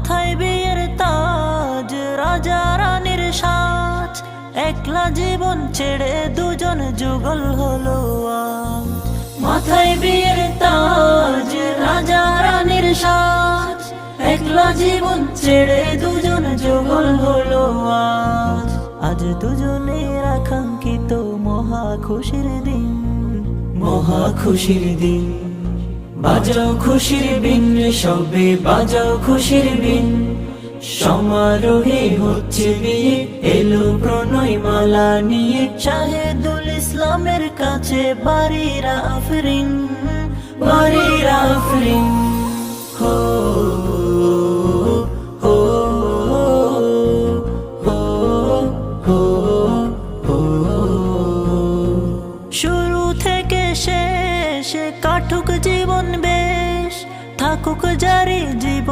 মাথায় বিয়ের তাজ, রাজা রানীর সাজ, একলা জীবন ছেড়ে দুজন যুগল হলো আজ। মাথায় বিয়ের তাজ, রাজা রানীর সাজ, একলা জীবন ছেড়ে দুজন যুগল হলো আজ। আজ দুজনের আকাঙ্ক্ষিত মহা খুশির দিন, মহা খুশির দিন। বাজাও খুশির বিন রে সবে, বাজাও খুশির বিন। সমারোহে হচ্ছে বিয়ে, এলো প্রণয় মালা নিয়ে। শাহেদুল ইসলামের কাছে বাড়ির আফরিন, বাড়ির আফরিন। হো